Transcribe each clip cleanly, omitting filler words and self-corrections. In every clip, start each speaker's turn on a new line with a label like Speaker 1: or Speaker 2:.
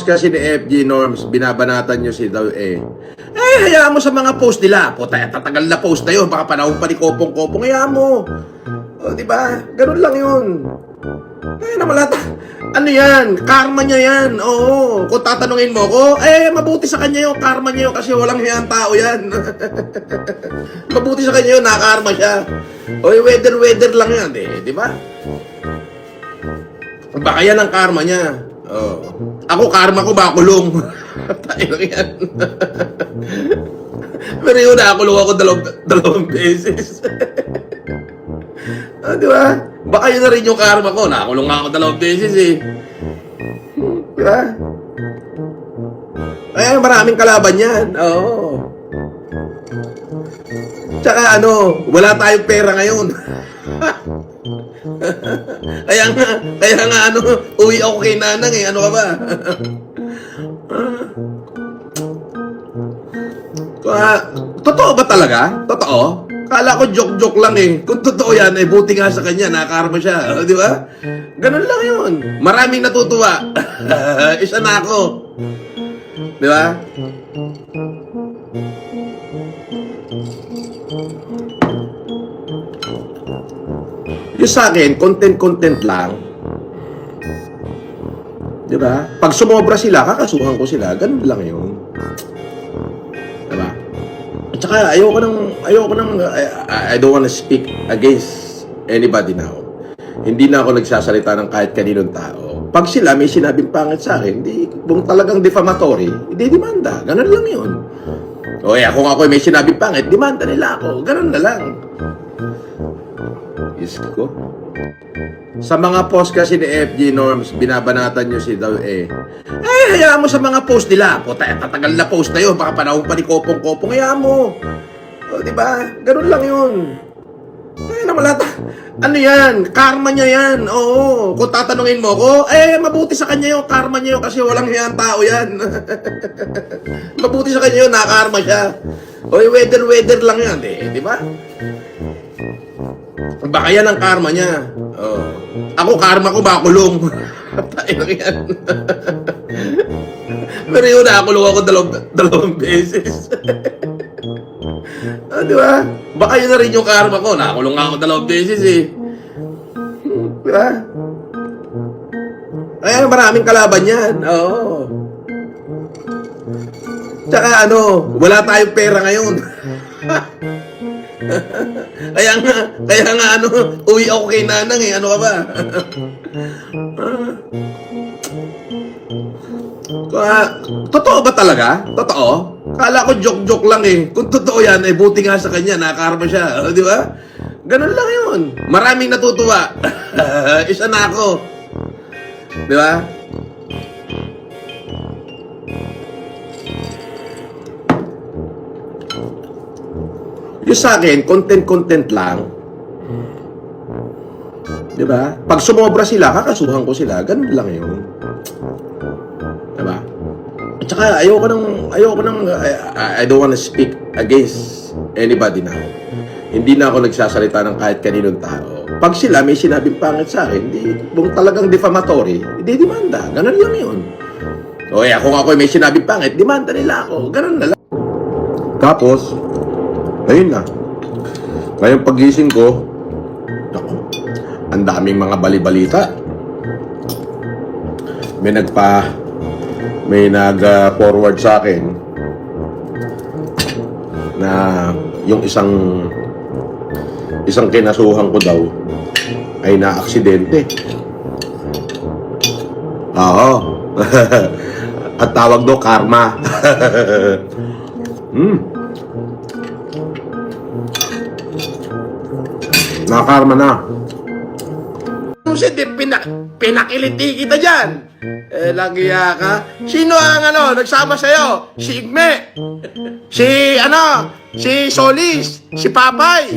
Speaker 1: post kasi ni FG Norms, binabanatan nyo si daw hayaan mo sa mga post nila. Puta, tatagal na post na yun. Baka panahon pa ni Kopong-Kopong. Hayaan mo. O, diba? Ganun lang yun. Ay, namalata. Ano yan? Karma niya yan. Oo. Kung tatanungin mo ko, mabuti sa kanya yung karma niya yun kasi walang hiyang tao yan. Mabuti sa kanya yun, nakakarma siya. O, weather lang yan. Di ba? Baka yan ang karma niya. Oh. Ako, karma ko bakulong. Tayo lang yan. Pero yun, nakakulong ako dalawang beses. Di ba? Baka yun na rin yung karma ko. Nakakulong nga ako dalawang beses eh. Di ba? Ay, maraming kalaban yan. Oo. Tsaka wala tayong pera ngayon. kaya nga uwi ako kay Nanang eh. Ano ka ba? Totoo ba talaga? Totoo? Kala ko joke-joke lang eh. Kung totoo yan, buti nga sa kanya, nakakarma siya. Di ba? Ganun lang yun. Maraming natutuwa. Isa na ako. Di ba? Yung sa akin, content lang. Di ba? Pag sumobra sila, kakasuhan ko sila. Ganun lang yun. Di ba? At saka, ayoko nang, I don't wanna speak against anybody now. Hindi na ako nagsasalita ng kahit kaninong tao. Pag sila may sinabing pangit sa akin, kung talagang defamatory, hindi demanda. Ganun lang yun. O kung ako may sinabing pangit, demanda nila ako. Ganun na lang. Ko. Sa mga post kasi ni FG Norms, binabanatan nyo si daw hayaan mo sa mga post nila. Puta, tatagal na post na yun. Baka panahon pa ni Kopong-Kopong. Hayaan mo. O, diba? Ganun lang yun. Ay, namalata. Ano yan? Karma niya yan. Oo. Kung tatanungin mo ko, mabuti sa kanya yung karma niya yun kasi walang hiyang tao yan. Mabuti sa kanya yun, nakakarma siya. O, weather lang yan. Diba? Baka yan ang karma niya. Oh. Ako, karma ko bakulong. Tayo lang yan. Pero yun, nakakulong ako dalawang beses. Di ba? Baka yun na rin yung karma ko. Nakakulong ako dalawang beses eh. Di ba? Ay, maraming kalaban yan. Oo. Tsaka wala tayong pera ngayon. kaya nga uwi ako kay Nanang eh. Ano ka ba? Totoo ba talaga? Totoo? Kala ko joke-joke lang eh. Kung totoo yan, buti nga sa kanya, nakakarma siya. Di ba? Ganun lang yun. Maraming natutuwa. Isa na ako. Di ba? Yung sa akin, content lang. Di ba? Pag sumobra sila, kakasuhan ko sila. Ganun lang yun. Di ba? At saka, ayoko nang, I don't wanna speak against anybody now. Hindi na ako nagsasalita ng kahit kaninong tao. Pag sila may sinabing pangit sa akin, kung talagang defamatory, hindi demanda. Ganun lang yun. O kung ako may sinabing pangit, demanda nila ako. Ganun na lang. Tapos, ayun na. Ngayong pagising ko, ang daming mga balibalita. May nag-forward sa akin na yung isang kinasuhan ko daw ay na-aksidente. Oo. At tawag do karma. Nakakarma na. Kasi pinakiliti kita dyan. Lagya ka. Sino ang nagsama sa'yo? Si Igme. Si Solis. Si Papay.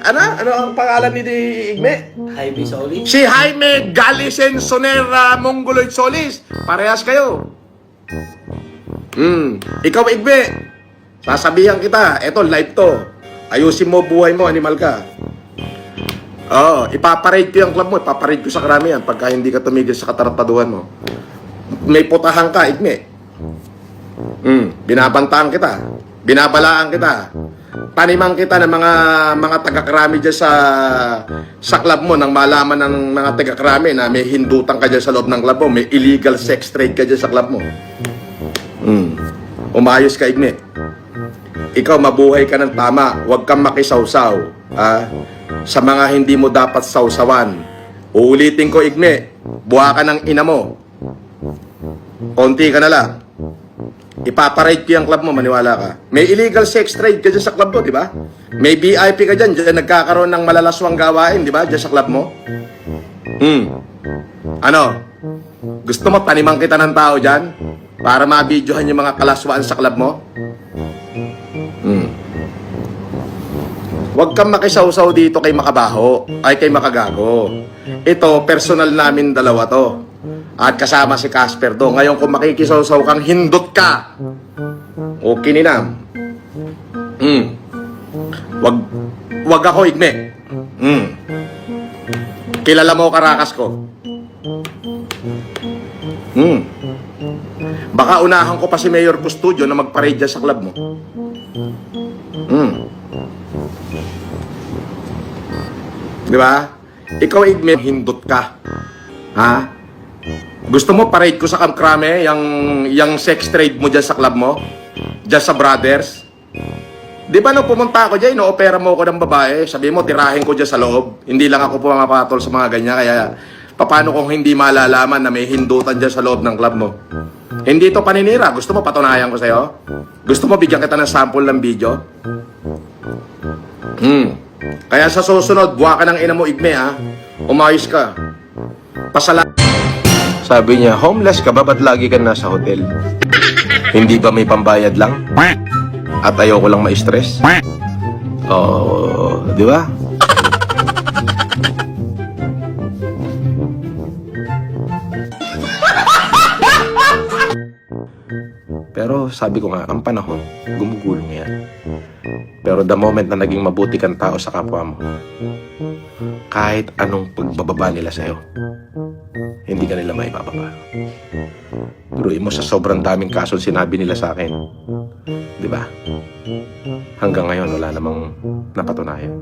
Speaker 1: Ano ang pangalan ni Igme?
Speaker 2: Jaime Solis.
Speaker 1: Si Jaime Galisen Sonera Mongoloid Solis. Parehas kayo. Ikaw, Igme. Sasabihan kita. Eto, live to. Ayusin mo buhay mo, animal ka. Ipaparade ko yung club mo. Ipaparade ko sa karamihan pagka hindi ka tumigil sa katarataduhan mo. may putahan ka, igme. Binabantaan kita. Binabalaan kita. Taniman kita ng mga taga-krami dyan sa club mo nang malaman ng mga taga-krami na may hindutan ka dyan sa loob ng club mo, may illegal sex trade ka dyan sa club mo. Umayos ka, igme. Ikaw, mabuhay ka ng tama. Huwag kang makisawsaw sa mga hindi mo dapat sawsawan. Uulitin ko, igme. Buha ka ng ina mo. Konti ka na lang. Ipaparade ko yung club mo, maniwala ka. May illegal sex trade ka dyan sa club mo, di ba? May VIP ka dyan, dyan nagkakaroon ng malalaswang gawain, di ba? Dyan sa club mo. Ano? Gusto mo taniman kita ng tao dyan? Para mabidyohan yung mga kalaswaan sa club mo? Huwag kang makisawsaw dito kay makabaho, ay kay makagago. Ito, personal namin dalawa to. At kasama si Casper do. Ngayon kung makikisawsaw kang hindot ka, o kininam. Wag ako, igme. Kilala mo karakas ko. Baka unahan ko pa si Mayor Custodio na magparade dyan sa club mo. Di ba? Ikaw, igme, hindot ka. Ha? Gusto mo parade ko sa Camp Crame yung sex trade mo dyan sa club mo? Dyan sa Brothers? Di ba nung pumunta ako dyan, ino-opera mo ako ng babae, sabi mo, tirahin ko dyan sa loob. Hindi lang ako pumapatol sa mga ganyan, kaya paano kung hindi malalaman na may hindutan dyan sa loob ng club mo? Hindi ito paninira. Gusto mo patunayan ko sa'yo? Gusto mo bigyan kita ng sample ng video? Kaya sa susunod, buha ka ng ina mo, igme, ha? Umayos ka. Sabi niya, homeless ka ba? Ba't lagi ka nasa hotel? Hindi ba may pambayad lang? At ayoko lang ma-stress? Oo, di ba? Pero sabi ko nga, ang panahon, gumugulong yan. Pero the moment na naging mabuti kang tao sa kapwa mo, kahit anong pagbababa nila sa'yo, hindi ka nila maibababa. Turuin mo sa sobrang daming kaso sinabi nila sa akin. Di ba? Hanggang ngayon, wala namang napatunayan.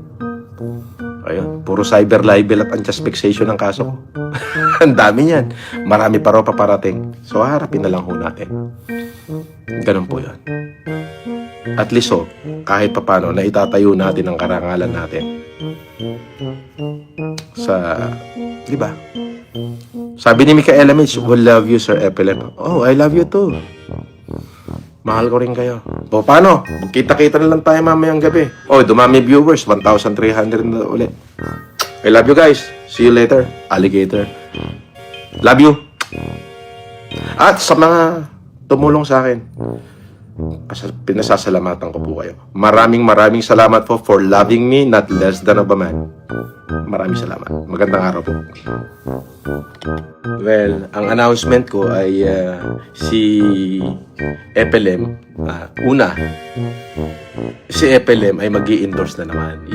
Speaker 1: Ayun, puro cyber libel at unjust vexation ang kaso ko. Ang dami niyan. Marami pa raw paparating. So, harapin na lang ho natin. Ganun po yun. At least, kahit papano, na itatayo natin ang karangalan natin. Di ba? Sabi ni Micaela Mitch, "We love you, Sir Epilep." Oh, I love you too. Mahal ko rin kayo. O, paano? Magkita-kita na lang tayo mamayang gabi. Oh, dumami viewers. 1,300 na ulit. I love you guys. See you later. Alligator. Love you. At sa mga tumulong sa akin, pinasasalamatan ko po kayo. Maraming salamat po for loving me, not less than of a man. Maraming salamat. Magandang araw po. Well, ang announcement ko ay si Epelem. Una, si Epelem ay mag-i-endorse na naman.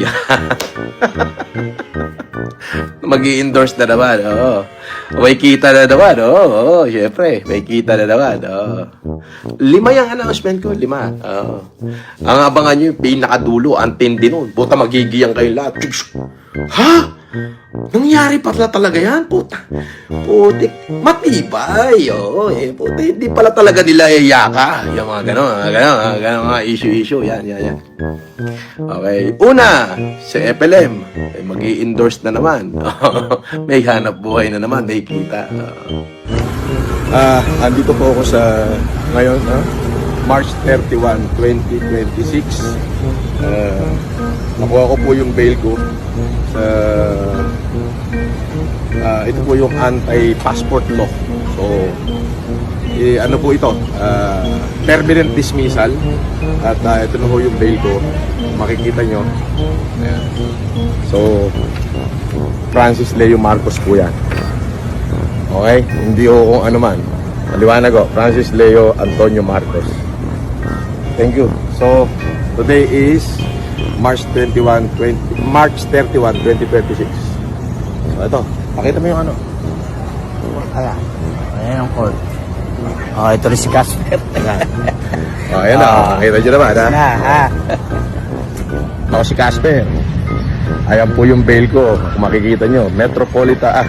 Speaker 1: Mag-i-endorse na naman, oo. May kita na naman, oo. Siyempre, may kita na naman, oo. 5 yung announcement ko, 5. Oo. Ang abangan nyo yung pinakadulo, ang tindi nun. Puta, magigiyang kayo lahat. Ha? Nangyari pala talaga yan, puta. Putik, matibay, oo. Puta, hindi pala talaga nila yayaka. Yung mga gano'n, mga issue, yan. Okay, una, si Epelem, ay mag-i-endorse na naman. May hanap buhay na naman, may kita. Andito po ako sa, ngayon, March 31, 2026. Nakuha ko po yung bail ko sa ito po yung anti-passport law. So, ano po ito? Permanent dismissal. At ito na po yung bail ko. Makikita nyo. Ayan. So, Francis Leo Marcos po yan. Okay? Hindi ko kung ano man. Maliwanag ko. Francis Leo Antonio Marcos. Thank you. So, today is March 31, 2026. So, ito. Pakita mo yung ano.
Speaker 2: Ayan. Ayan ang court. Oh, ito rin si Casper.
Speaker 1: Oh, ayan na. Nakita nyo naman, ha?
Speaker 2: Ha?
Speaker 1: Ako si Casper. Ayan po yung bail ko. Kung makikita nyo, Metropolitan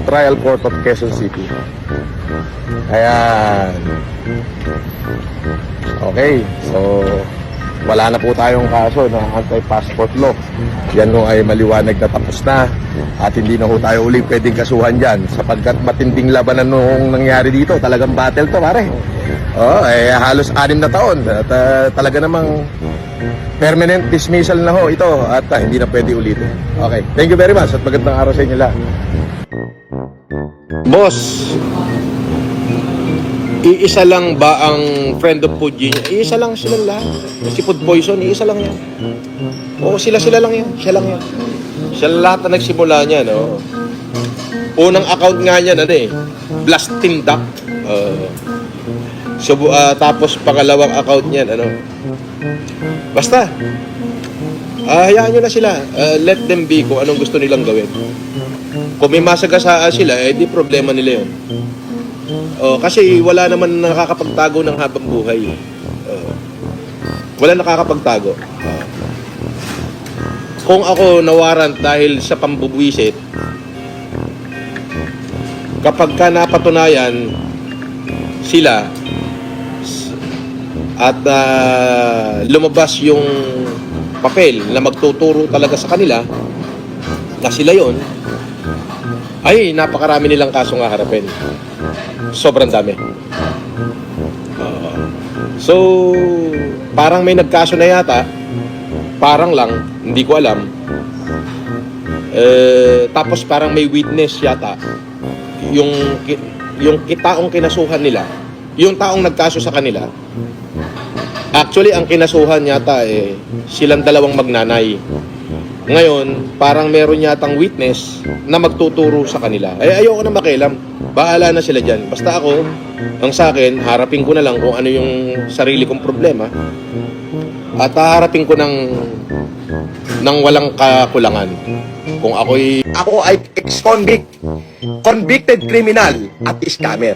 Speaker 1: Trial Court of Quezon City. Ayan. Okay, so wala na po tayong kaso ng anti-passport law. Yan ho ay maliwanag na tapos na. At hindi na ho tayo uli pwedeng kasuhan dyan. Sapagkat matinding labanan noong nangyari dito. Talagang battle to, pare. Halos 6 na taon. At talaga namang permanent dismissal na ho ito. At hindi na pwede ulitin. Okay, thank you very much. At magandang araw sa inyo lahat. Boss, iisa lang ba ang friend of food niya? Iisa lang silang lahat. Si food poison, iisa lang yan. Oo, sila lang yan. Siya lang yan. Siya lahat na nagsimula niya, no? Unang account nga niya, Blasting Duck. Tapos pangalawang account niya, Basta, hayaan nyo na sila. Let them be kung anong gusto nilang gawin. Kung may masagasaan sila, di problema nila yun. Kasi wala naman nakakapagtago ng habang buhay. Wala nakakapagtago. Kung ako nawarrant dahil sa pambubwisit, kapag ka napatunayan sila at lumabas yung papel na magtuturo talaga sa kanila na sila yon, ay napakarami nilang kasong haharapin. Sobrang dami. So, parang may nagkaso na yata. Parang lang, hindi ko alam. Tapos parang may witness yata. Yung taong kinasuhan nila, yung taong nagkaso sa kanila, actually, ang kinasuhan yata silang dalawang magnanay. Ngayon, parang meron yatang witness na magtuturo sa kanila. Ayoko na makialam. Bahala na sila dyan. Basta ako, ang sa akin, harapin ko na lang kung ano yung sarili kong problema. At haharapin ko ng walang kakulangan. Kung ako ay ex-convict, convicted criminal at scammer.